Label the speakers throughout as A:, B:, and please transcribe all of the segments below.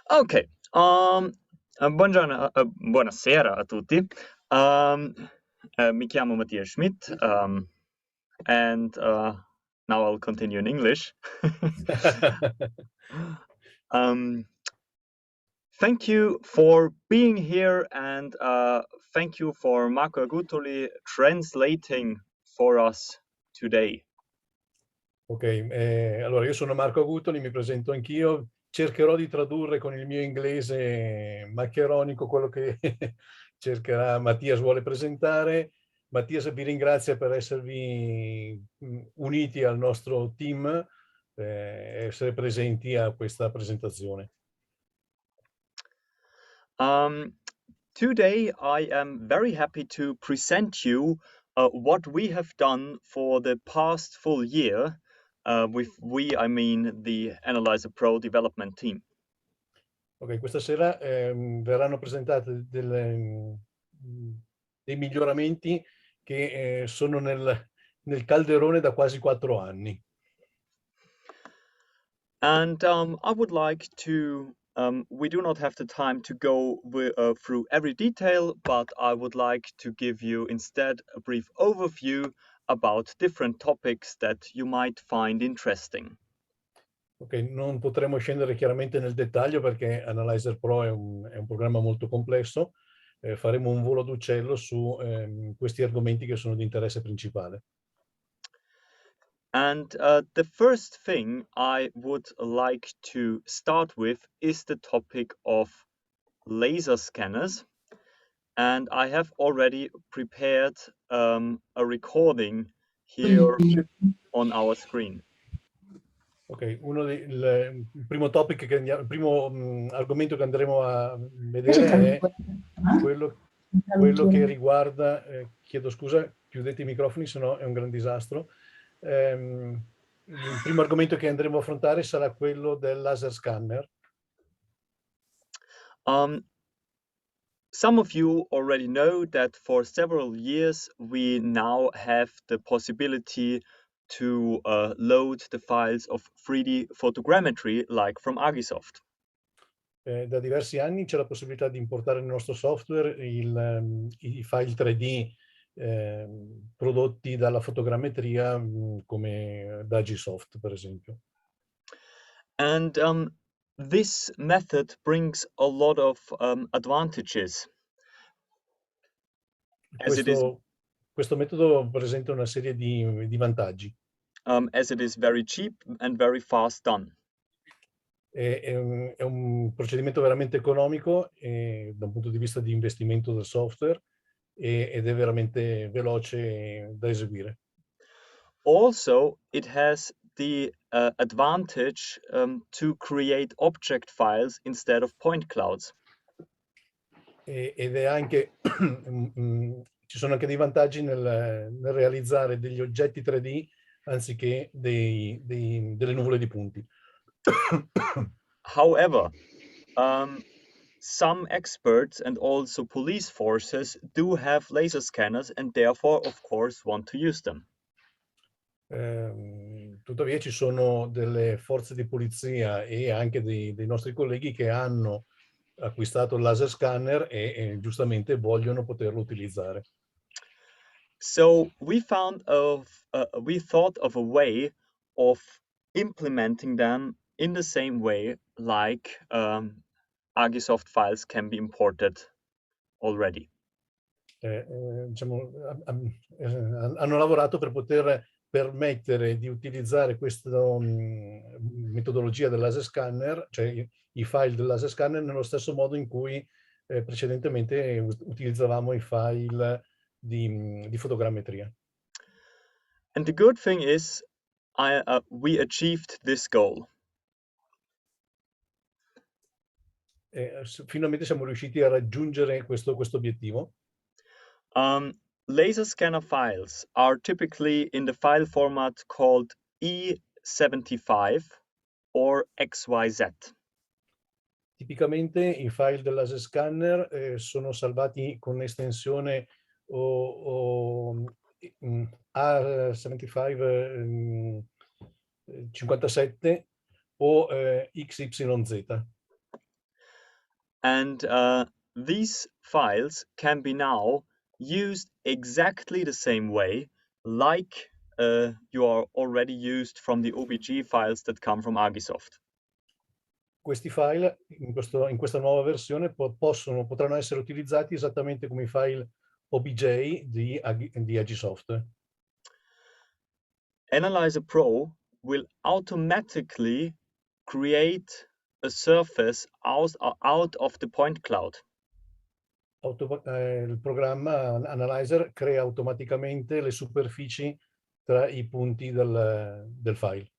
A: Ok, buongiorno, buonasera a tutti. Mi chiamo Mattia Schmidt, and now I'll continue in English. um, Thank you for being here, and thank you for Marco Agutoli translating for us today.
B: Ok, allora io sono Marco Agutoli, mi presento anch'io, cercherò di tradurre con il mio inglese maccheronico quello che cercherà Mattias vuole presentare. Mattias vi ringrazia per esservi uniti al nostro team, essere presenti a questa presentazione.
A: Today I am very happy to present you what we have done for the past full year. With we, I mean the AnalyzerPro development team.
B: Ok, questa sera verranno presentate dei miglioramenti che sono nel calderone da quasi 4 anni.
A: And I would like to, we do not have the time to go through every detail, but I would like to give you instead a brief overview about different topics that you might find interesting.
B: Ok, non potremo scendere chiaramente nel dettaglio perché AnalyzerPro è un programma molto complesso. Faremo un volo d'uccello su questi argomenti che sono di interesse principale.
A: And the first thing I would like to start with is the topic of laser scanners. And I have already prepared a recording here on our screen.
B: Ok, il primo topic il primo argomento che andremo a vedere è quello che riguarda, chiedo scusa, chiudete i microfoni, sennò è un gran disastro. Il primo argomento che andremo a affrontare sarà quello del laser scanner.
A: Some of you already know that for several years we now have the possibility to load the files of 3D photogrammetry like from Agisoft.
B: Da diversi anni c'è la possibilità di importare nel nostro software i file 3D prodotti dalla fotogrammetria come da Agisoft, per esempio.
A: And this method brings a lot of advantages.
B: Questo metodo presenta una serie di vantaggi.
A: As it is very cheap and very fast done.
B: È un procedimento veramente economico da un punto di vista di investimento del software ed è veramente veloce da eseguire.
A: Also, it has the advantage to create object files instead of point clouds.
B: Ed è anche, ci sono anche dei vantaggi nel realizzare degli oggetti 3D anziché delle nuvole di punti.
A: However, some experts and also police forces do have laser scanners and therefore, of course, want to use them.
B: Tuttavia ci sono delle forze di polizia e anche dei nostri colleghi che hanno acquistato il laser scanner e giustamente vogliono poterlo utilizzare.
A: So we thought of a way of implementing them in the same way like Agisoft files can be imported already.
B: Diciamo, hanno lavorato per poter permettere di utilizzare questa metodologia del laser scanner, cioè i file del laser scanner, nello stesso modo in cui precedentemente utilizzavamo i file di fotogrammetria.
A: And the good thing is we achieved this goal.
B: Finalmente siamo riusciti a raggiungere questo obiettivo.
A: Laser scanner files are typically in the file format called E75 or XYZ.
B: Tipicamente i file del laser scanner sono salvati con estensione A75 57 o XYZ.
A: And these files can be now used exactly the same way like you are already used from the OBJ files that come from Argisoft.
B: Questi file in questa nuova versione potranno essere utilizzati esattamente come i file OBJ di Argisoft.
A: AnalyzerPro will automatically create a surface out of the point cloud.
B: Il programma Analyzer crea automaticamente le superfici tra i punti del file.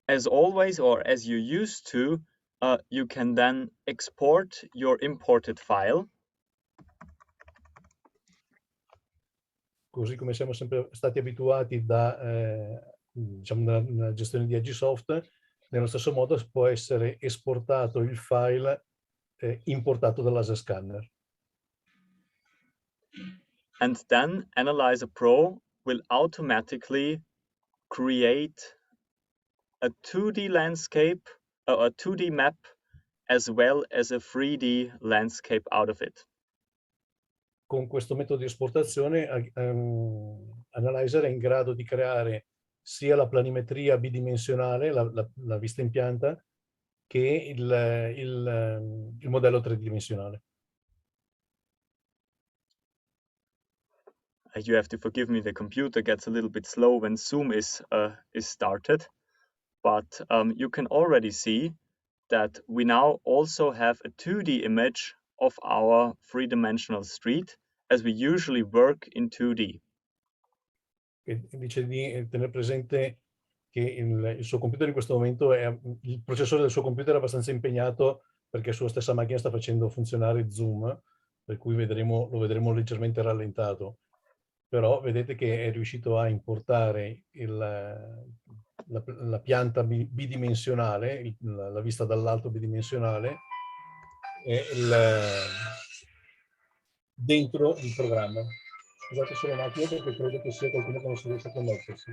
A: As always, or as you used to, you can then export your imported file.
B: Così come siamo sempre stati abituati diciamo, dalla gestione di Argisoft, nello stesso modo può essere esportato il file importato dall'Laser Scanner.
A: And then AnalyzerPro will automatically create a 2D landscape, a 2D map, as well as a 3D landscape out of it.
B: Con questo metodo di esportazione Analyzer è in grado di creare sia la planimetria bidimensionale, la vista in pianta, che il modello tridimensionale.
A: You have to forgive me, the computer gets a little bit slow when Zoom is started, but you can already see that we now also have a 2D image of our three-dimensional street, as we usually work in 2D.
B: E dice di tenere presente che il suo computer in questo momento il processore del suo computer è abbastanza impegnato perché sulla stessa macchina sta facendo funzionare Zoom, per cui lo vedremo leggermente rallentato. Però vedete che è riuscito a importare la pianta bidimensionale, la vista dall'alto bidimensionale, dentro il programma. Scusate solo un attimo perché credo che sia qualcuno che non si riesce a connettersi.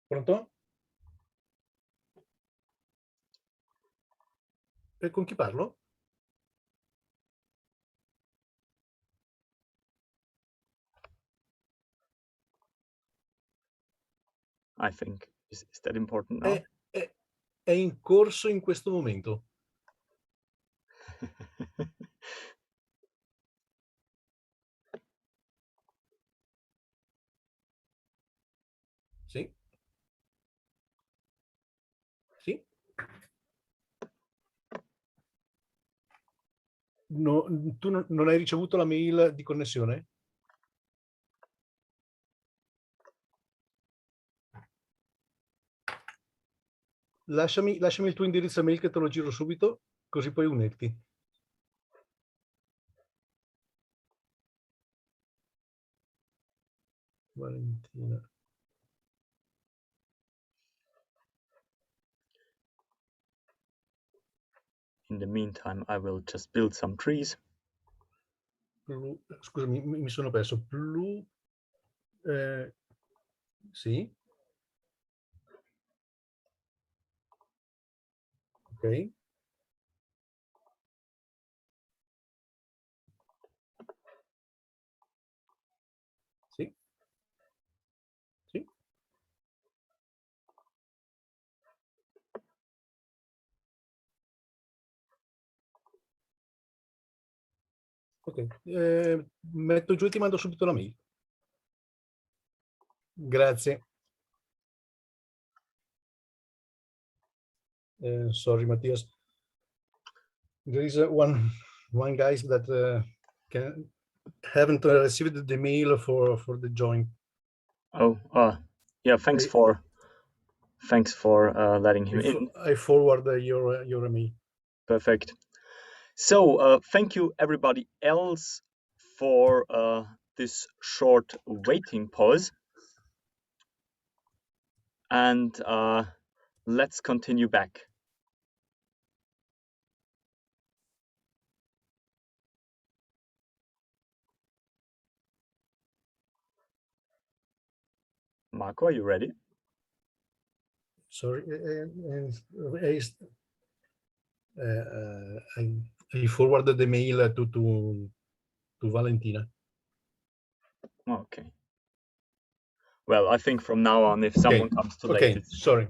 B: Pronto? E con chi parlo?
A: I think. Is that important now?
B: È in corso in questo momento. Sì. Sì. No, tu non hai ricevuto la mail di connessione? Lasciami il tuo indirizzo mail che te lo giro subito, così puoi unirti. Valentina.
A: In the meantime, I will just build some trees.
B: Scusami, mi sono perso. Sì. Ok. Sì. Sì. Ok. Metto giù e ti mando subito la mail. Grazie. Sorry, Mattias. There is one guy that haven't received the mail for the join.
A: Oh, yeah. Thanks for letting him in.
B: I forward your mail.
A: Perfect. So thank you everybody else for this short waiting pause, and let's continue back. Marco, are you ready?
B: Sorry, I forwarded the mail to Valentina.
A: Okay. Well, I think from now on, if someone comes too late,
B: okay, sorry.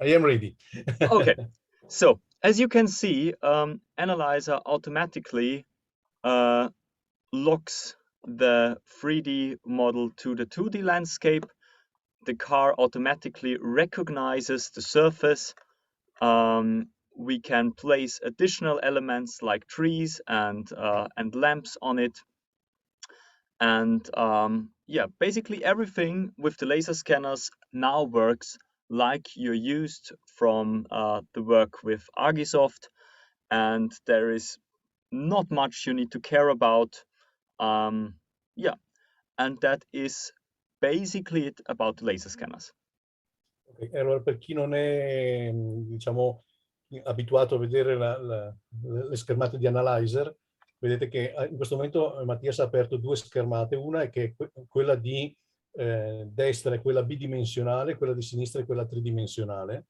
B: I am ready.
A: Okay. So as you can see, Analyzer automatically locks the 3D model to the 2D landscape. The car automatically recognizes the surface. We can place additional elements like trees and lamps on it. And yeah, basically everything with the laser scanners now works like you're used from the work with Argisoft, and there is not much you need to care about. Yeah, and that is basically it about the laser scanners.
B: Okay. Allora, per chi non è, diciamo, abituato a vedere le schermate di Analyzer, vedete che in questo momento Mattias ha aperto due schermate. Una è che quella di destra è quella bidimensionale, quella di sinistra è quella tridimensionale.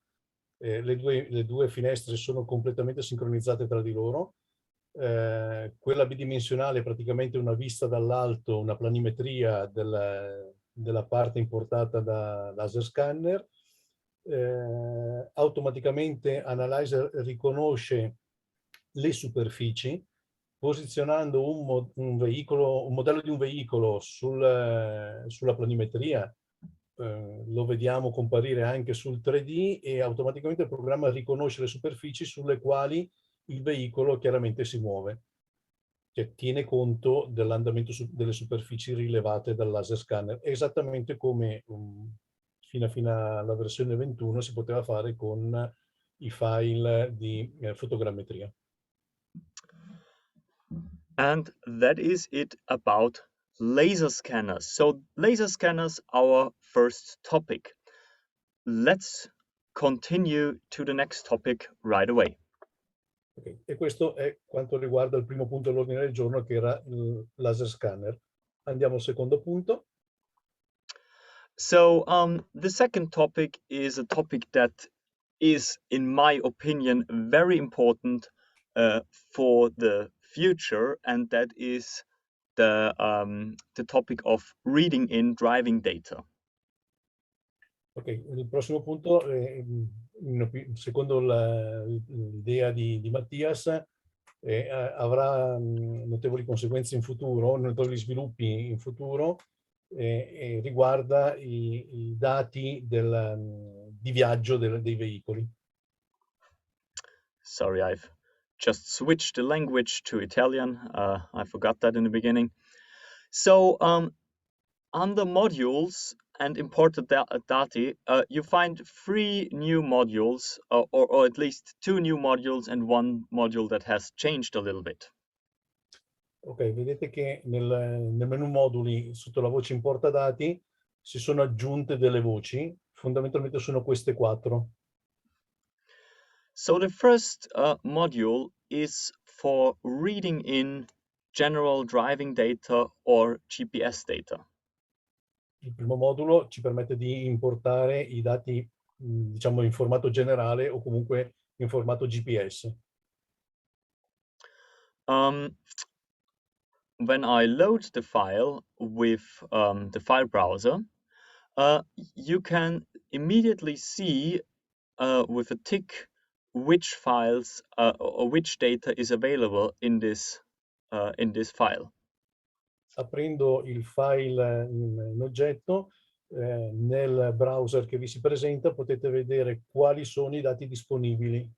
B: Le due finestre sono completamente sincronizzate tra di loro. Quella bidimensionale è praticamente una vista dall'alto, una planimetria della parte importata da laser scanner. Automaticamente Analyzer riconosce le superfici, posizionando un modello di un veicolo sulla planimetria. Lo vediamo comparire anche sul 3D e automaticamente il programma riconosce le superfici sulle quali il veicolo chiaramente si muove, che tiene conto dell'andamento delle superfici rilevate dal laser scanner, esattamente come fino alla versione 21 si poteva fare con i file di fotogrammetria.
A: And that is it about laser scanners. So laser scanners, our first topic. Let's continue to the next topic right away.
B: Okay. E questo è quanto riguarda il primo punto dell'ordine del giorno, che era il laser scanner. Andiamo al secondo punto.
A: So the second topic is a topic that is, in my opinion, very important for the future, and that is the topic of reading in driving data.
B: Ok, il prossimo punto, secondo l'idea di Mattias, avrà notevoli conseguenze in futuro, notevoli sviluppi in futuro, e riguarda i dati di viaggio dei veicoli.
A: Sorry, I've just switched the language to Italian. I forgot that in the beginning. So under modules and imported data, you find 3 new modules, or at least 2 new modules and 1 module that has changed a little bit.
B: Ok, vedete che nel menu moduli, sotto la voce importa dati, si sono aggiunte delle voci, fondamentalmente sono queste 4.
A: So the first module is for reading in general driving data or GPS data.
B: Il primo modulo ci permette di importare i dati, diciamo, in formato generale o comunque in formato GPS.
A: When I load the file with the file browser, you can immediately see with a tick which files or which data is available in this file.
B: Aprendo il file in oggetto, nel browser che vi si presenta potete vedere quali sono i dati disponibili.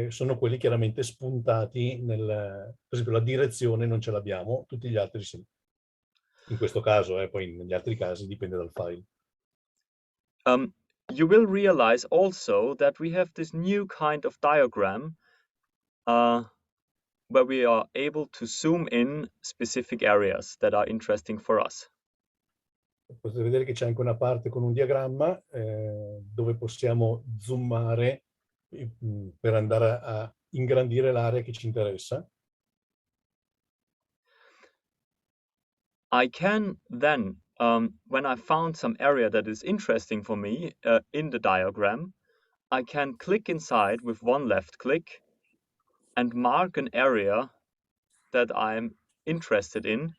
B: Sono quelli chiaramente spuntati per esempio la direzione non ce l'abbiamo, tutti gli altri sì. In questo caso, poi negli altri casi dipende dal file.
A: You will realize also that we have this new kind of diagram where we are able to zoom in specific areas that are interesting for us.
B: Potete vedere che c'è anche una parte con un diagramma dove possiamo zoomare per andare a ingrandire l'area che ci interessa.
A: I can then when I found some area that is interesting for me in the diagram, I can click inside with one left click and mark an area that I'm interested in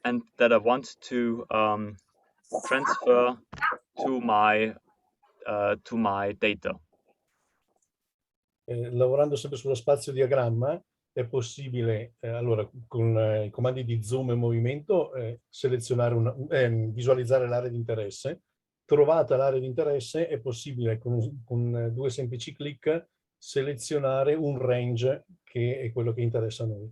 A: and that I want to transfer to my data.
B: Lavorando sempre sullo spazio diagramma è possibile, allora, con i comandi di zoom e movimento, visualizzare l'area di interesse. Trovata l'area di interesse è possibile con due semplici clic selezionare un range che è quello che interessa a noi.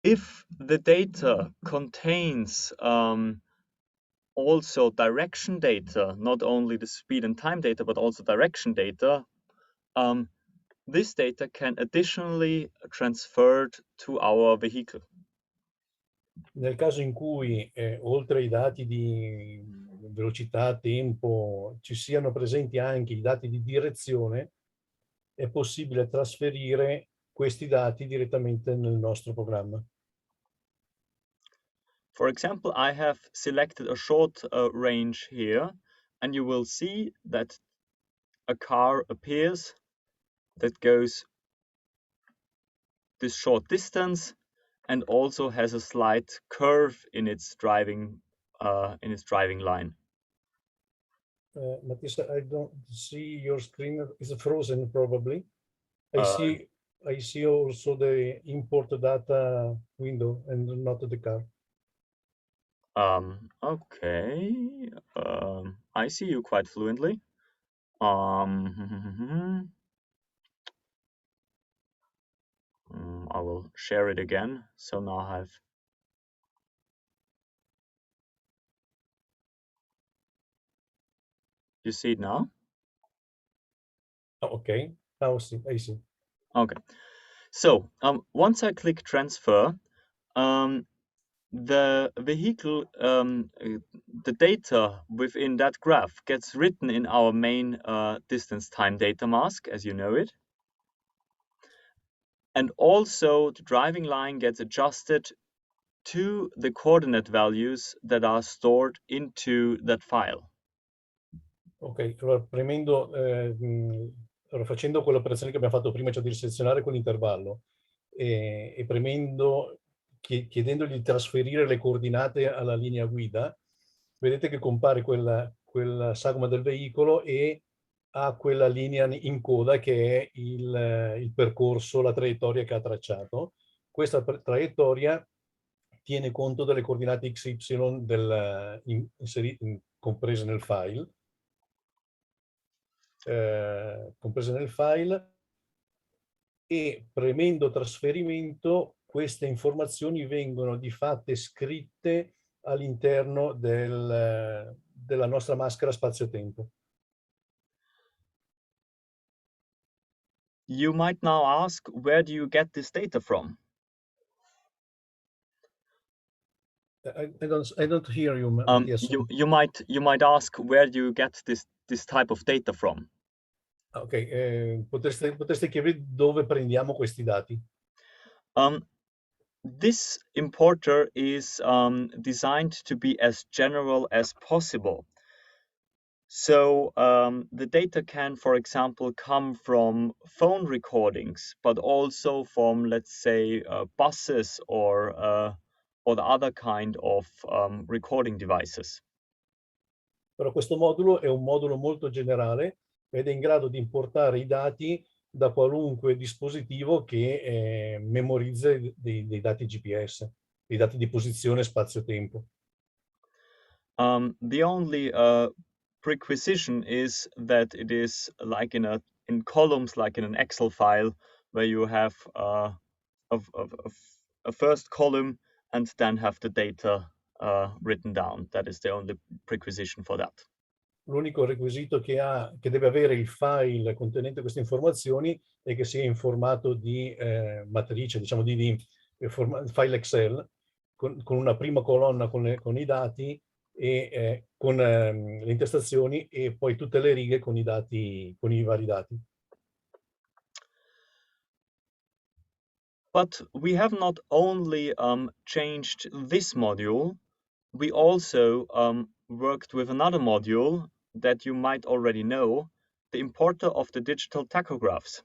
A: If the data contains also direction data, not only the speed and time data, but also direction data, this data can additionally transferred to our vehicle.
B: Nel caso in cui, oltre ai dati di velocità, tempo, ci siano presenti anche i dati di direzione, è possibile trasferire questi dati direttamente nel nostro programma.
A: For example, I have selected a short range here, and you will see that a car appears that goes this short distance and also has a slight curve in its driving line.
B: Matthias, I don't see your screen. It's frozen probably. I see also the import data window and not the car.
A: Okay. I see you quite fluently. I will share it again. So now I have. You see it now?
B: Oh, okay. Now I see.
A: Okay. So once I click transfer, the vehicle, the data within that graph gets written in our main distance time data mask, as you know it. And also the driving line gets adjusted to the coordinate values that are stored into that file.
B: Ok, allora facendo quell'operazione che abbiamo fatto prima, cioè di selezionare quell'intervallo e premendo, chiedendogli di trasferire le coordinate alla linea guida, vedete che compare quella sagoma del veicolo e ha quella linea in coda che è il percorso, la traiettoria che ha tracciato. Questa traiettoria tiene conto delle coordinate XY comprese nel file. E premendo trasferimento queste informazioni vengono di fatto scritte all'interno della nostra maschera spazio-tempo.
A: You might now ask, where do you get this data from?
B: I don't hear you, Mattias.
A: You might ask, where do you get this type of data from?
B: Ok, potreste chiedere dove prendiamo questi dati?
A: This importer is designed to be as general as possible. So the data can, for example, come from phone recordings, but also from, let's say, buses or the other kind of recording devices.
B: Però questo modulo è un modulo molto generale ed è in grado di importare i dati da qualunque dispositivo che memorizza dei dati GPS, dei dati di posizione spazio-tempo.
A: The only prerequisition is that it is like in columns, like in an Excel file, where you have a first column and then have the data written down. That is the only prerequisition for that.
B: L'unico requisito che deve avere il file contenente queste informazioni è che sia in formato di matrice, diciamo di file Excel, con una prima colonna con i dati e con le intestazioni e poi tutte le righe con i dati, con i vari dati.
A: But we have not only changed this module, we also worked with another module that you might already know, the importer of the digital tachographs.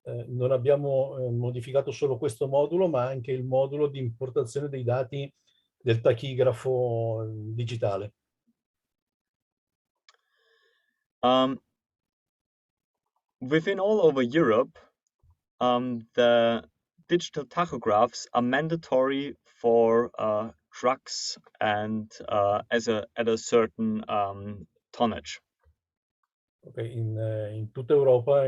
B: Non abbiamo modificato solo questo modulo, ma anche il modulo di importazione dei dati del tachigrafo digitale.
A: Within all over Europe, the digital tachographs are mandatory for trucks and at a certain tonnage.
B: Okay, in tutta Europa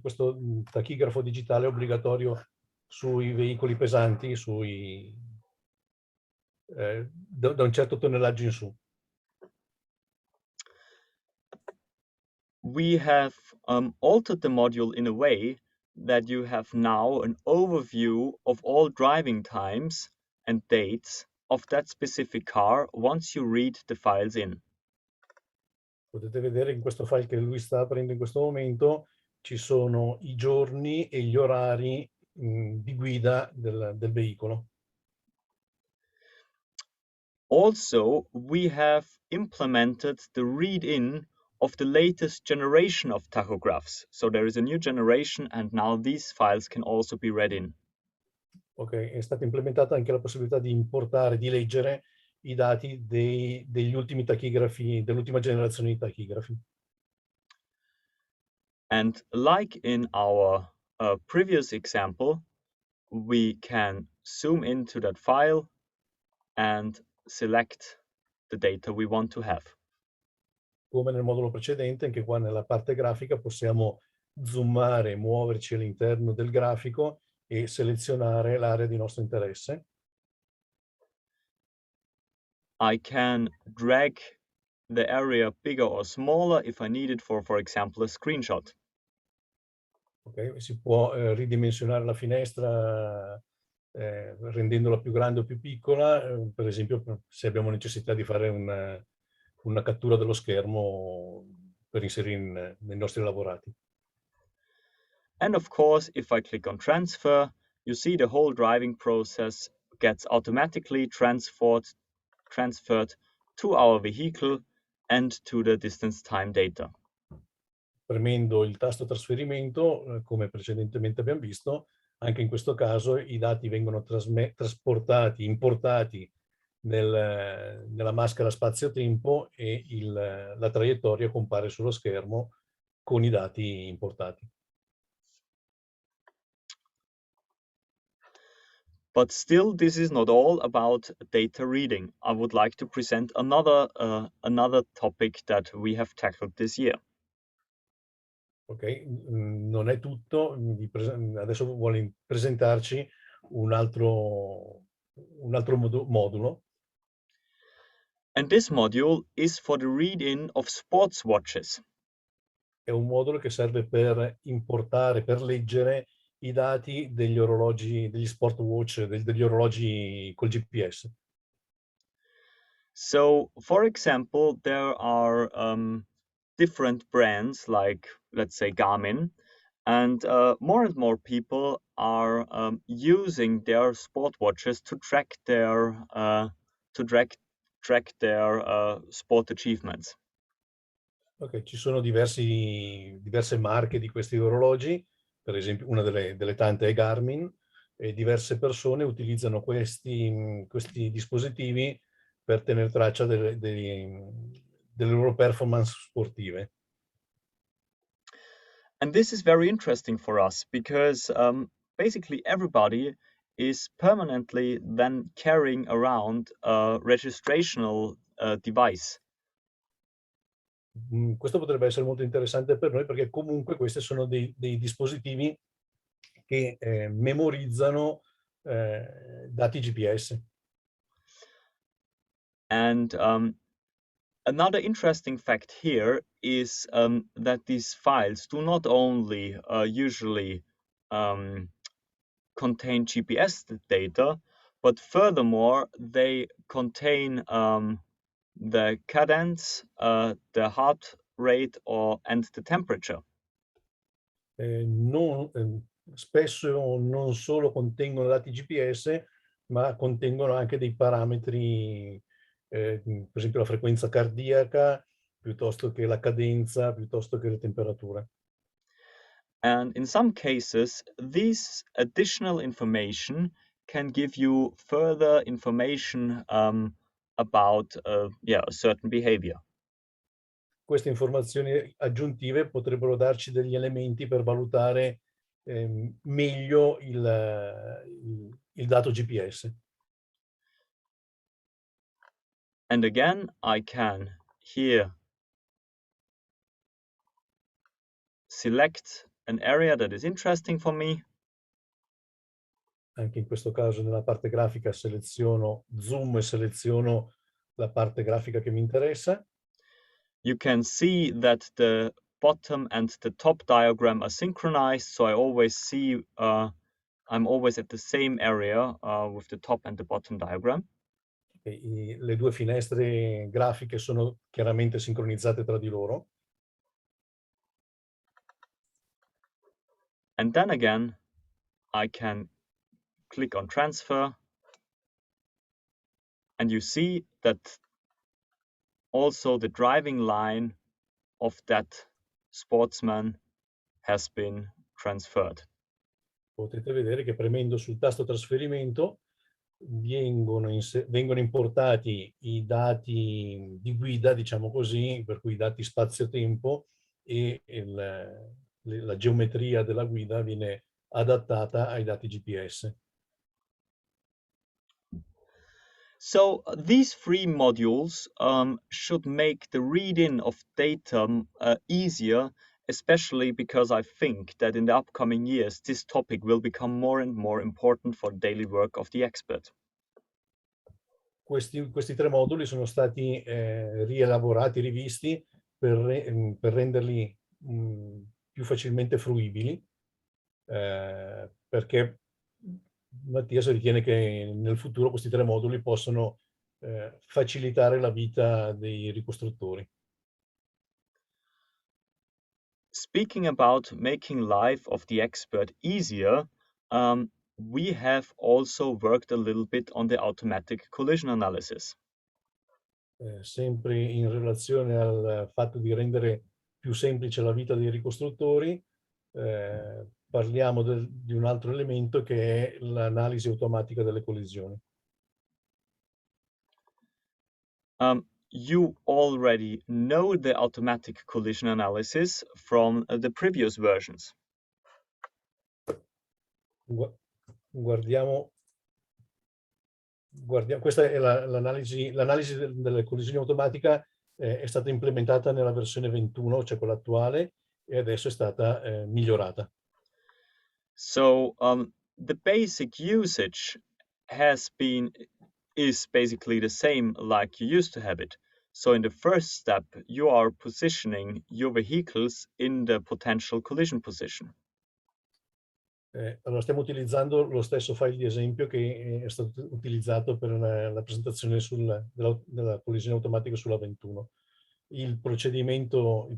B: questo tachigrafo digitale è obbligatorio sui veicoli pesanti, da un certo tonnellaggio in su.
A: We have altered the module in a way that you have now an overview of all driving times and dates of that specific car once you read the files in.
B: Potete vedere in questo file che lui sta aprendo in questo momento, ci sono i giorni e gli orari di guida del veicolo.
A: Also, we have implemented the read-in of the latest generation of tachographs. So there is a new generation and now these files can also be read in.
B: Ok, è stata implementata anche la possibilità di importare, di leggere i dati degli ultimi tachigrafi, dell'ultima generazione di tachigrafi.
A: And like in our previous example, we can zoom into that file and select the data we want to have.
B: Come nel modulo precedente, anche qua nella parte grafica possiamo zoomare, muoverci all'interno del grafico e selezionare l'area di nostro interesse.
A: I can drag the area bigger or smaller if I need it for example, a screenshot.
B: Okay? Si può ridimensionare la finestra rendendola più grande o più piccola, per esempio se abbiamo necessità di fare una cattura dello schermo per inserire nei nostri lavorati.
A: And of course, if I click on transfer, you see the whole driving process gets automatically transferred to our vehicle and to the distance time data.
B: Premendo il tasto trasferimento, come precedentemente abbiamo visto, anche in questo caso i dati vengono trasportati, importati nella maschera spazio-tempo e la traiettoria compare sullo schermo con i dati importati.
A: But still, this is not all about data reading. I would like to present another topic that we have tackled this year.
B: Ok, non è tutto, adesso vuole presentarci un altro modulo.
A: And this module is for the read-in of sports watches.
B: È un modulo che serve per importare, per leggere i dati degli orologi, degli sport watch, degli orologi col GPS.
A: So, for example, there are different brands like, let's say, Garmin, and more people are using their sport watches to track their sport achievements.
B: Ok, ci sono diverse marche di questi orologi, per esempio una delle tante è Garmin, e diverse persone utilizzano questi dispositivi per tenere traccia delle loro performance sportive.
A: And this is very interesting for us because basically everybody is permanently then carrying around a registrational device.
B: Questo potrebbe essere molto interessante per noi perché comunque questi sono dei dispositivi che memorizzano dati GPS.
A: And another interesting fact here is that these files do not only usually contain GPS data, but furthermore, they contain the cadence, the heart rate, and the temperature.
B: Spesso non solo contengono dati GPS, ma contengono anche dei parametri per esempio la frequenza cardiaca, piuttosto che la cadenza, piuttosto che le temperature.
A: And in some cases, this additional information can give you further information about a certain behavior.
B: Queste informazioni aggiuntive potrebbero darci degli elementi per valutare meglio il dato GPS.
A: And again, I can here select an area that is interesting for me.
B: Anche in questo caso nella parte grafica seleziono zoom e seleziono la parte grafica che mi interessa.
A: You can see that the bottom and the top diagram are synchronized, so I always see I'm always at the same area with the top and the bottom diagram.
B: Le due finestre grafiche sono chiaramente sincronizzate tra di loro.
A: And then again, I can click on transfer, and you see that also the driving line of that sportsman has been transferred.
B: Potete vedere che premendo sul tasto trasferimento vengono importati i dati di guida, diciamo così, per cui i dati spazio-tempo e la geometria della guida viene adattata ai dati GPS.
A: So these three modules should make the read-in of data easier, especially because I think that in the upcoming years, this topic will become more and more important for the daily work of the expert.
B: Questi tre moduli sono stati rielaborati, rivisti per renderli più facilmente fruibili, perché Mattias ritiene che nel futuro questi tre moduli possono facilitare la vita dei ricostruttori.
A: Speaking about making life of the expert easier, we have also worked a little bit on the automatic collision analysis.
B: Sempre in relazione al fatto di rendere più semplice la vita dei ricostruttori, parliamo di un altro elemento che è l'analisi automatica delle collisioni.
A: You already know the automatic collision analysis from the previous versions.
B: Guardiamo, questa è l'analisi delle collisioni automatica è stata implementata nella versione 21, cioè quella attuale, e adesso è stata migliorata.
A: So the basic usage is basically the same like you used to have it. So in the first step, you are positioning your vehicles in the potential collision position.
B: Allora, stiamo utilizzando lo stesso file di esempio che è stato utilizzato per la presentazione della collisione automatica sulla 21. Il procedimento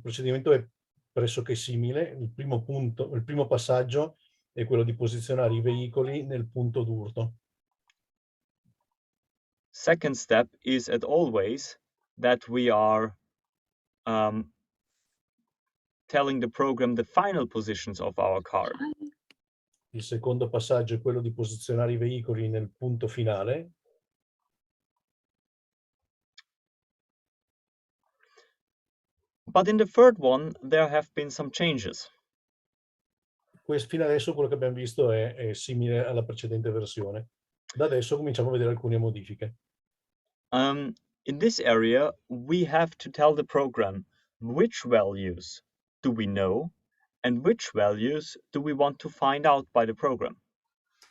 B: è pressoché simile. Il primo passaggio è quello di posizionare i veicoli nel punto d'urto.
A: Second step is as always that we are telling the program the final positions of our car.
B: Il secondo passaggio è quello di posizionare i veicoli nel punto finale.
A: But in the third one, there have been some changes.
B: Fino adesso quello che abbiamo visto è simile alla precedente versione. Da adesso cominciamo a vedere alcune modifiche.
A: In this area, we have to tell the program which values do we know and which values do we want to find out by the program.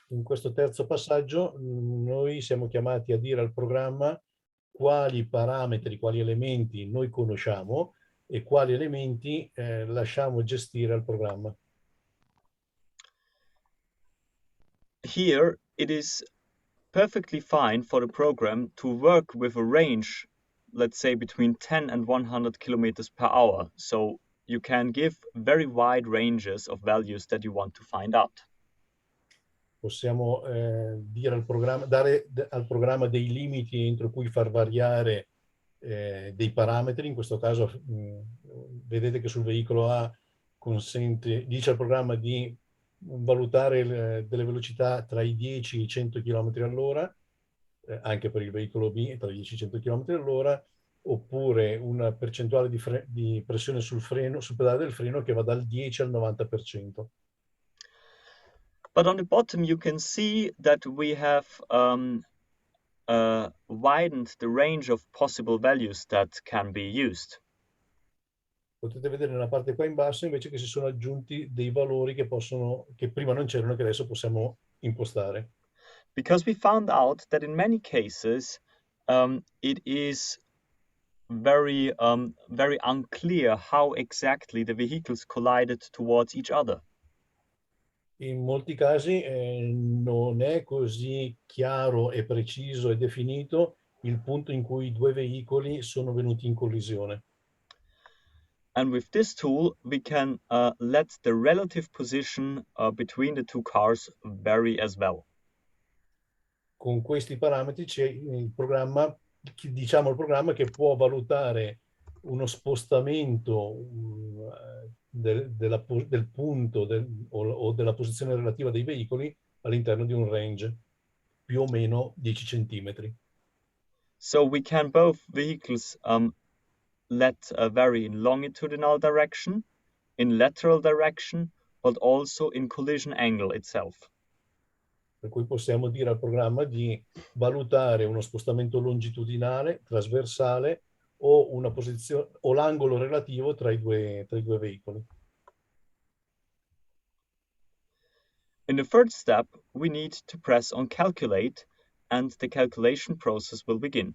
B: In questo terzo passaggio noi siamo chiamati a dire al programma quali parametri, quali elementi noi conosciamo e quali elementi lasciamo gestire al programma.
A: Here, it is perfectly fine for the program to work with a range, let's say between 10 and 100 kilometers per hour. So you can give very wide ranges of values that you want to find out.
B: possiamo dire al programma, dare al programma dei limiti entro cui far variare dei parametri. In questo caso vedete che sul veicolo A dice al programma di valutare delle velocità tra i 10 e i 100 km all'ora, anche per il veicolo B tra i 10 e i 100 km all'ora, oppure una percentuale di pressione sul pedale del freno che va dal 10 al 90%.
A: But on the bottom, you can see that we have widened the range of possible values that can be used.
B: Potete vedere nella parte qua in basso invece che si sono aggiunti dei valori che prima non c'erano e che adesso possiamo impostare.
A: Because we found out that in many cases, it is very unclear how exactly the vehicles collided towards each other.
B: In molti casi non è così chiaro e preciso e definito il punto in cui i due veicoli sono venuti in collisione.
A: And with this tool, we can let the relative position between the two cars vary as well.
B: Con questi parametri c'è il programma, diciamo il programma che può valutare uno spostamento del punto o della posizione relativa dei veicoli all'interno di un range più o meno 10 centimetri.
A: So we can both vehicles let vary in longitudinal direction, in lateral direction, but also in collision angle itself.
B: Per cui possiamo dire al programma di valutare uno spostamento longitudinale, trasversale o una posizione o l'angolo relativo tra i due veicoli.
A: In the third step, we need to press on calculate and the calculation process will begin.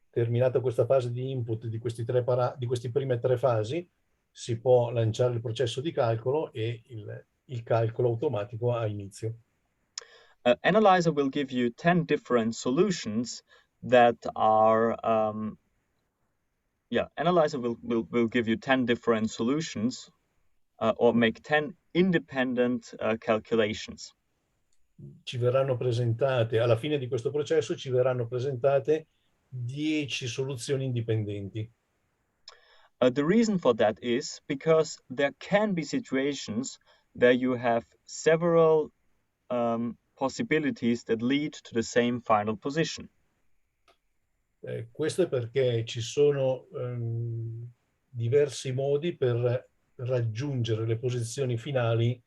B: Terminata questa fase di input di queste prime tre fasi, si può lanciare il processo di calcolo e il calcolo automatico ha inizio.
A: Analyzer will give you 10 different solutions that are Analyzer will give you 10 different solutions or make 10 independent calculations.
B: Ci verranno presentate, alla fine di questo processo, ci verranno presentate 10 soluzioni indipendenti.
A: The reason for that is because there can be situations where you have several possibilities that lead to the same final position.
B: Questo è perché ci sono diversi modi per raggiungere le posizioni finali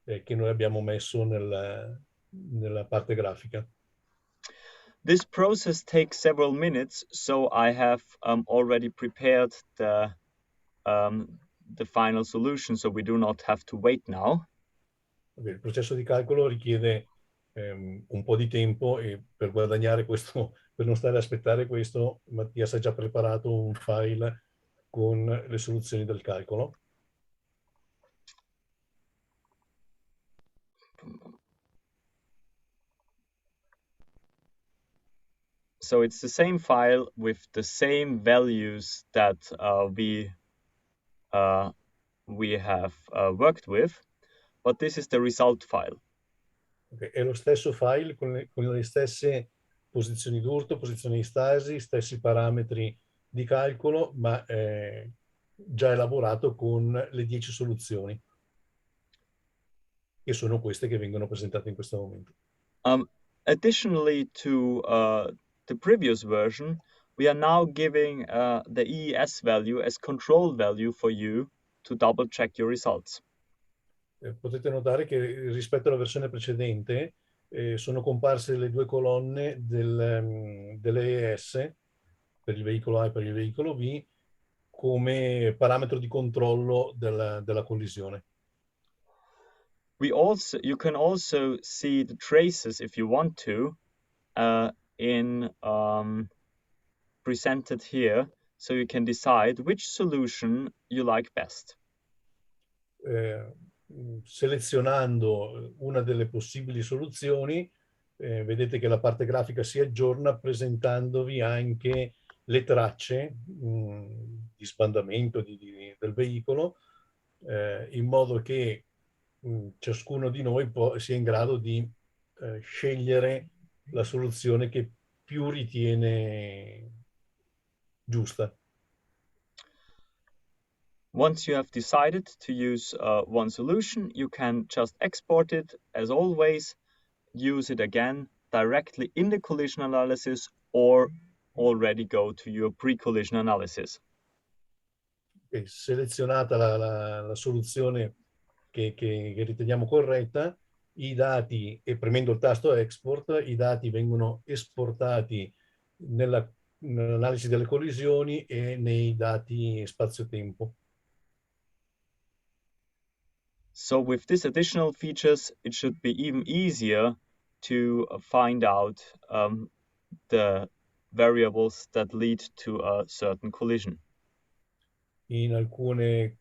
B: che noi abbiamo messo nella parte grafica.
A: This process takes several minutes, so I have already prepared the final solution, so we do not have to wait now.
B: Il processo di calcolo richiede un po' di tempo e per guadagnare questo, per non stare a aspettare questo, Mattias ha già preparato un file con le soluzioni del calcolo.
A: So it's the same file with the same values that we have worked with, but this is the result file.
B: Okay. È lo stesso file con le stesse posizioni d'urto, posizioni di stasi, stessi parametri di calcolo, ma già elaborato con le 10 soluzioni, che sono queste che vengono presentate in questo momento.
A: Additionally to the previous version, we are now giving the EES value as control value for you to double check your results.
B: Potete notare che rispetto alla versione precedente sono comparse le due colonne dell'EES per il veicolo A e per il veicolo B come parametro di controllo della collisione.
A: You can also see the traces if you want to presented here, so you can decide which solution you like best.
B: Selezionando una delle possibili soluzioni, vedete che la parte grafica si aggiorna presentandovi anche le tracce di sbandamento del veicolo, in modo che ciascuno di noi sia in grado di scegliere la soluzione che più ritiene giusta.
A: Once you have decided to use one solution, you can just export it as always, use it again directly in the collision analysis, or already go to your pre-collision analysis.
B: E selezionata la soluzione che riteniamo corretta, i dati, e premendo il tasto export, i dati vengono esportati nell'analisi delle collisioni e nei dati spazio-tempo.
A: So with these additional features, it should be even easier to find out the variables that lead to a certain collision.
B: In alcuni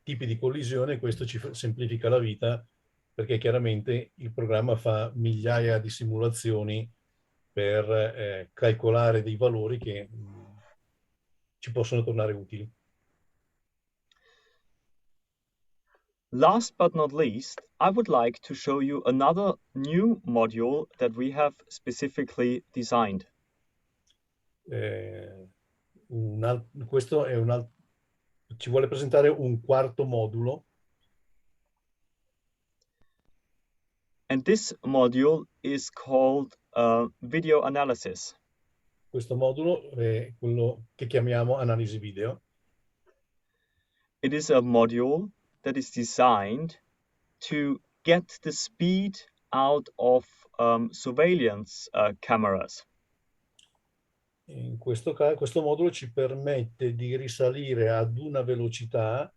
B: tipi di collisione questo ci semplifica la vita, perché chiaramente il programma fa migliaia di simulazioni per calcolare dei valori che ci possono tornare utili.
A: Last but not least, I would like to show you another new module that we have specifically designed.
B: Questo è ci vuole presentare un quarto modulo.
A: And this module is called video analysis.
B: Questo modulo è quello che chiamiamo analisi video.
A: It is a module that is designed to get the speed out of surveillance cameras.
B: Questo modulo ci permette di risalire ad una velocità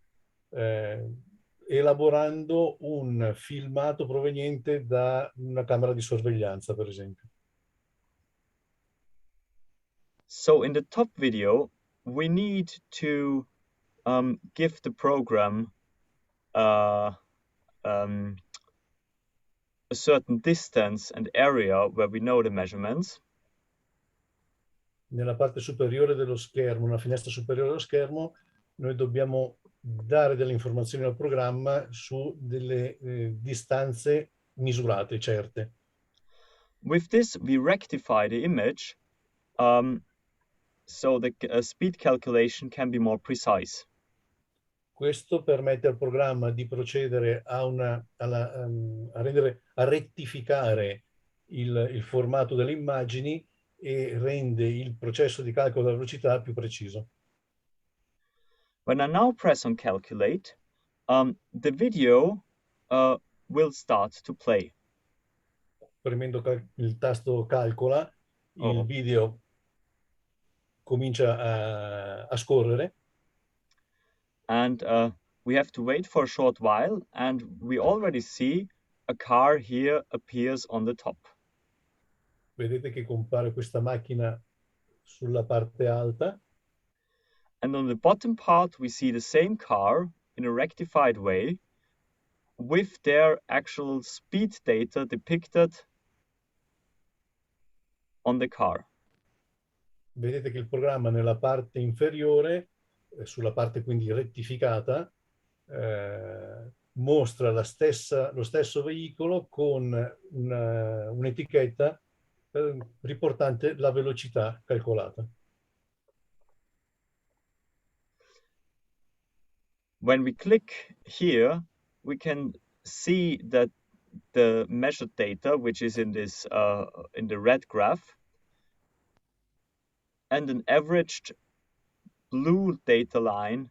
B: elaborando un filmato proveniente da una camera di sorveglianza, per esempio.
A: So in the top video, we need to give the program a certain distance and area where we know the measurements.
B: Nella parte superiore dello schermo, una finestra superiore dello schermo, noi dobbiamo dare delle informazioni al programma su delle distanze misurate, certe.
A: With this, we rectify the image so the speed calculation can be more precise.
B: Questo permette al programma di procedere a rettificare il formato delle immagini e rende il processo di calcolo della velocità più preciso.
A: When I now press on calculate, the video will start to play.
B: Premendo il tasto calcola, il video comincia a scorrere.
A: And we have to wait for a short while, and we already see a car here appears on the top.
B: Vedete che compare questa macchina sulla parte alta.
A: And on the bottom part, we see the same car in a rectified way with their actual speed data depicted on the car.
B: Vedete che il programma nella parte inferiore, sulla parte quindi rettificata, mostra lo stesso veicolo con un'etichetta riportante la velocità calcolata.
A: When we click here, we can see that the measured data, which is in this in the red graph, and an averaged blue data line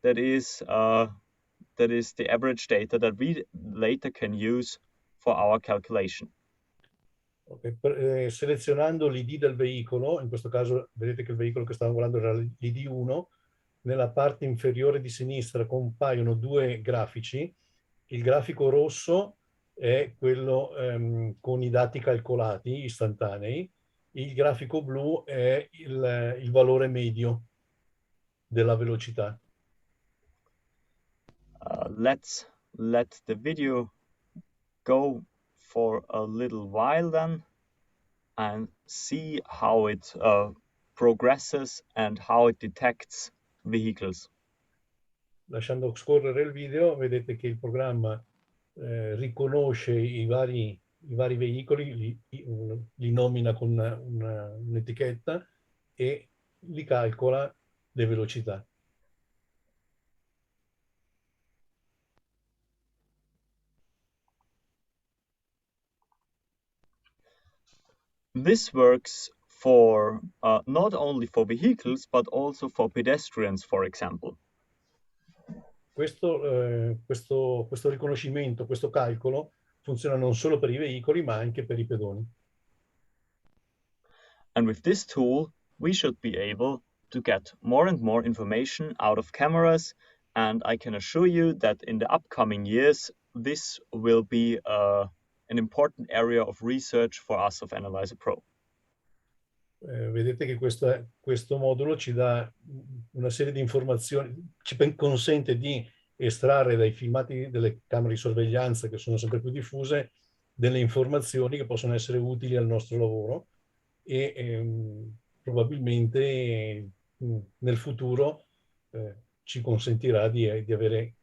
A: that is the average data that we later can use for our calculation.
B: Okay. Selezionando l'ID del veicolo, in questo caso vedete che il veicolo che stavo guardando era l'ID 1, nella parte inferiore di sinistra compaiono due grafici. Il grafico rosso è quello con i dati calcolati, istantanei. Il grafico blu è il valore medio della velocità.
A: Let's let the video go for a little while then and see how it progresses and how it detects vehicles.
B: Lasciando scorrere il video, vedete che il programma riconosce i vari veicoli, li nomina con un'etichetta e li calcola le velocità.
A: This works for not only for vehicles, but also for pedestrians, for example.
B: Questo riconoscimento, questo calcolo funziona non solo per i veicoli, ma anche per i pedoni.
A: And with this tool, we should be able to get more and more information out of cameras. And I can assure you that in the upcoming years, this will be an important area of research for us of AnalyzerPro.
B: Vedete che questo modulo ci dà una serie di informazioni, ci consente di estrarre dai filmati delle camere di sorveglianza, che sono sempre più diffuse, delle informazioni che possono essere utili al nostro lavoro e probabilmente nel futuro ci consentirà di avere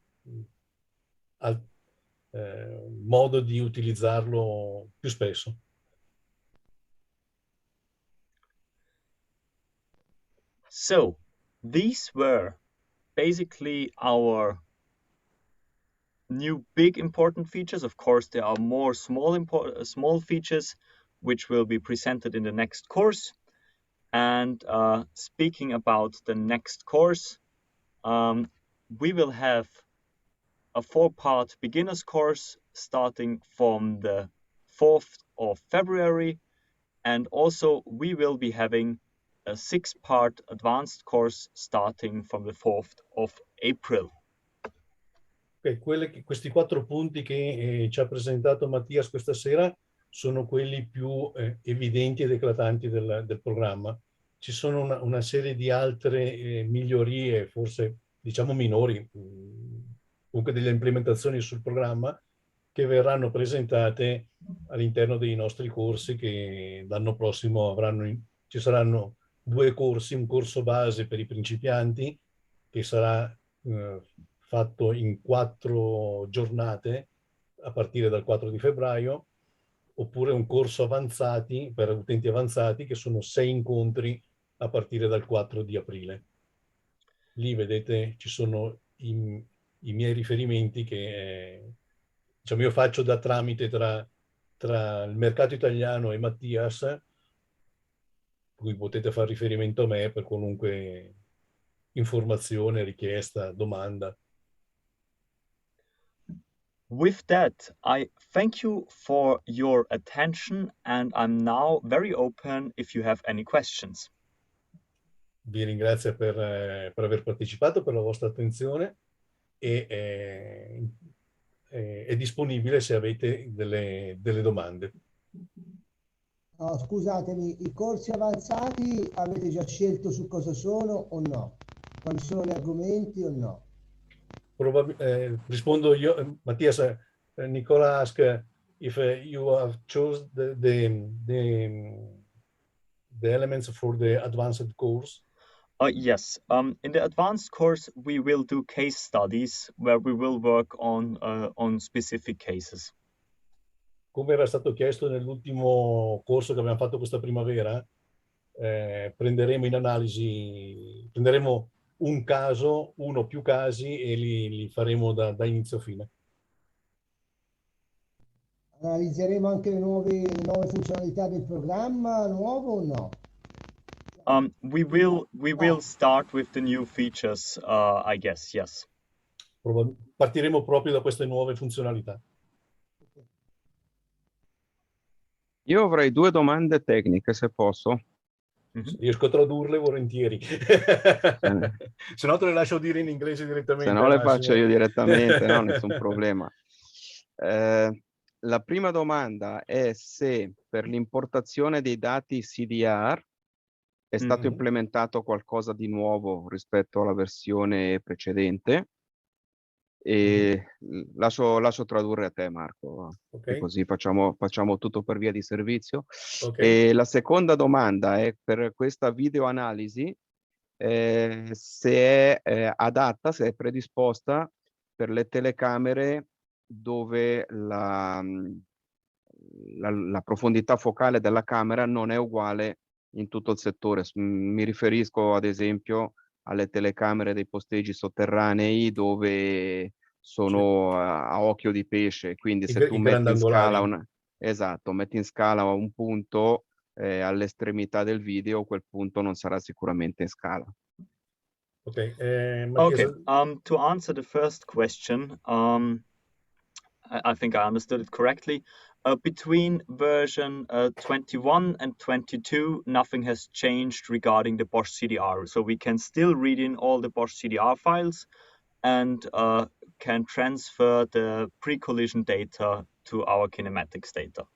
B: modo di utilizzarlo più spesso.
A: So these were basically our new big important features. Of course, there are more small features which will be presented in the next course. And speaking about the next course, we will have a 4-part beginners course starting from the 4th of February. And also we will be having a 6-part advanced course starting from the 4th of April.
B: Questi 4 punti che ci ha presentato Mattias questa sera sono quelli più evidenti ed eclatanti del programma. Ci sono una serie di altre migliorie, forse diciamo minori, comunque delle implementazioni sul programma che verranno presentate all'interno dei nostri corsi che l'anno prossimo ci saranno 2 corsi, un corso base per i principianti che sarà fatto in 4 giornate a partire dal 4 di febbraio, oppure un corso avanzati per utenti avanzati che sono 6 incontri a partire dal 4 di aprile. Lì vedete ci sono i miei riferimenti che diciamo io faccio da tramite tra il mercato italiano e Mattias, cui potete fare riferimento a me per qualunque informazione, richiesta, domanda.
A: With that, I thank you for your attention and I'm now very open if you have any questions.
B: Vi ringrazio per aver partecipato, per la vostra attenzione e è disponibile se avete delle domande.
C: No, scusatemi, i corsi avanzati avete già scelto su cosa sono o no? Quali sono gli argomenti o no?
B: Rispondo io, Mattias. Nicola ask if you have chosen the elements for the advanced course.
A: Yes, in the advanced course we will do case studies where we will work on specific cases.
B: Come era stato chiesto nell'ultimo corso che abbiamo fatto questa primavera, prenderemo in analisi, prenderemo un caso, uno o più casi e li faremo da inizio a fine.
C: Analizzeremo anche le nuove funzionalità del programma nuovo o no?
A: We will start with the new features, I guess, yes.
B: Partiremo proprio da queste nuove funzionalità.
D: Io avrei 2 domande tecniche, se posso.
B: Se riesco a tradurle volentieri. Se no te le lascio dire in inglese direttamente.
D: Se no le faccio io direttamente, no, nessun problema. La prima domanda è se per l'importazione dei dati CDR è stato implementato qualcosa di nuovo rispetto alla versione precedente. E lascio tradurre a te, Marco, e così facciamo tutto per via di servizio. E la seconda domanda è per questa videoanalisi se è adatta, se è predisposta per le telecamere dove la profondità focale della camera non è uguale in tutto il settore. Mi riferisco ad esempio alle telecamere dei posteggi sotterranei dove sono a occhio di pesce, quindi se tu metti in scala esatto, metti in scala un punto all'estremità del video, quel punto non sarà sicuramente in scala.
A: Okay, to answer the first question, I think I understood it correctly. Between version 21 and 22, nothing has changed regarding the Bosch CDR. So we can still read in all the Bosch CDR files and can transfer the pre-collision data to our kinematics data.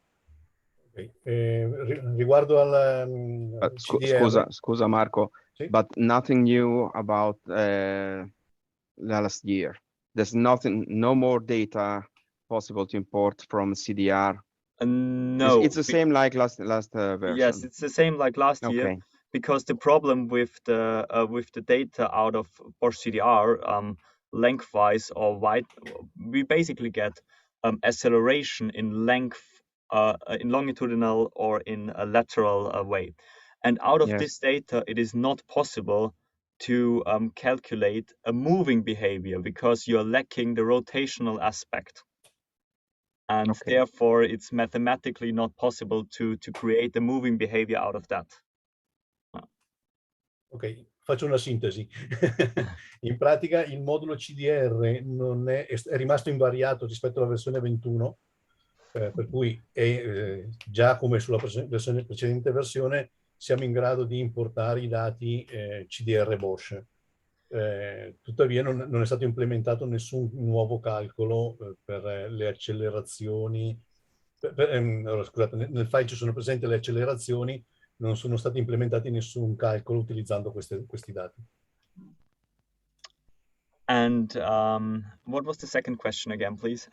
B: Riguardo al CDR...
D: Scusa Marco, sì? But nothing new about last year. There's no more data possible to import from CDR.
A: No,
D: it's the same like last version.
A: Yes, it's the same like last year, because the problem with the data out of Bosch CDR, lengthwise or wide, we basically get acceleration in length, in longitudinal or in a lateral way, and out of this data, it is not possible to calculate a moving behavior because you're lacking the rotational aspect. And therefore, it's mathematically not possible to create a moving behavior out of that.
B: Ok, faccio una sintesi. In pratica il modulo CDR non è rimasto invariato rispetto alla versione 21, per cui già come sulla precedente versione siamo in grado di importare i dati CDR Bosch. Tuttavia non è stato implementato nessun nuovo calcolo per le accelerazioni. Allora, scusate, nel file ci sono presenti le accelerazioni, non sono stati implementati nessun calcolo utilizzando questi dati.
A: And what was the second question again, please?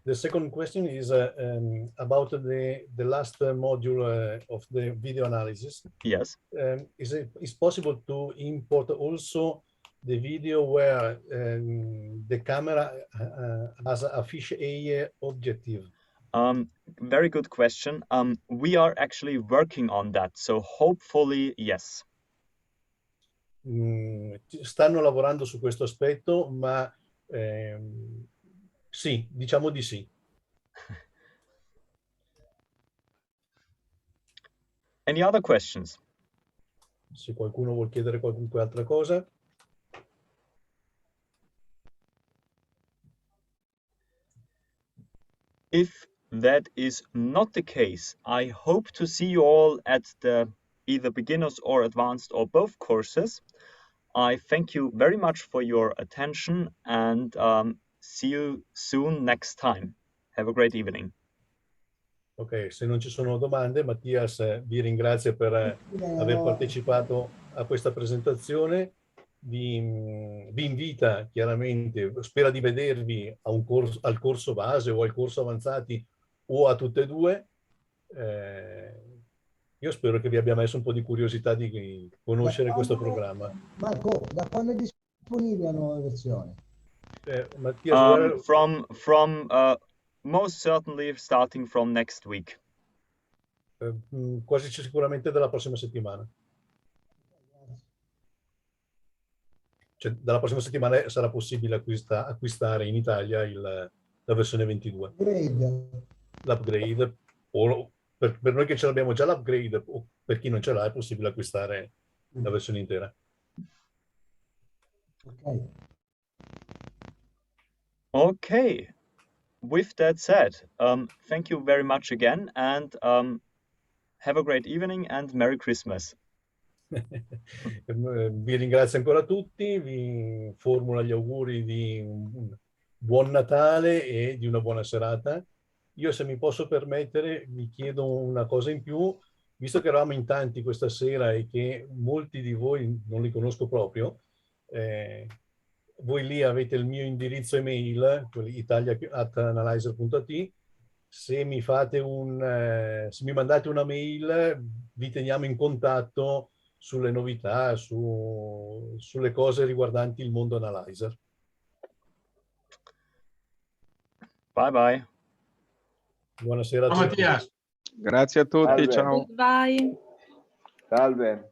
B: The second question is about the last module of the video analysis.
A: Yes.
B: Is possible to import also the video where the camera has a fisheye objective?
A: Very good question. We are actually working on that, so hopefully yes.
B: Stanno lavorando su questo aspetto, ma sì, diciamo di sì.
A: Any other questions?
B: Se qualcuno vuol chiedere qualunque altra cosa.
A: If that is not the case, I hope to see you all at the either beginners or advanced or both courses. I thank you very much for your attention and see you soon next time. Have a great evening.
B: Ok, se non ci sono domande, Mattias vi ringrazia per aver partecipato a questa presentazione. Vi invita chiaramente, spera di vedervi a al corso base o al corso avanzati o a tutte e due. Io spero che vi abbia messo un po' di curiosità di conoscere questo programma.
C: Marco, da quando è disponibile la nuova versione?
B: Mattias,
A: from most certainly starting from next week.
B: Quasi sicuramente dalla prossima settimana. Cioè, dalla prossima settimana sarà possibile acquistare in Italia la versione 22. L'upgrade. O per noi che ce l'abbiamo già l'upgrade, o per chi non ce l'ha è possibile acquistare la versione intera.
A: Okay. With that said, thank you very much again and have a great evening and Merry Christmas.
B: Vi ringrazio ancora tutti, vi formulo gli auguri di un buon Natale e di una buona serata. Io, se mi posso permettere, vi chiedo una cosa in più, visto che eravamo in tanti questa sera e che molti di voi non li conosco proprio, voi lì avete il mio indirizzo email, italia@analyzer.it. Se mi mandate una mail, vi teniamo in contatto sulle novità, sulle cose riguardanti il mondo Analyzer.
A: Bye bye.
B: Buonasera a
E: Ciao
B: tutti.
E: Mattia.
D: Grazie a tutti,
F: Salve.
D: ciao.
G: Goodbye.
F: Salve.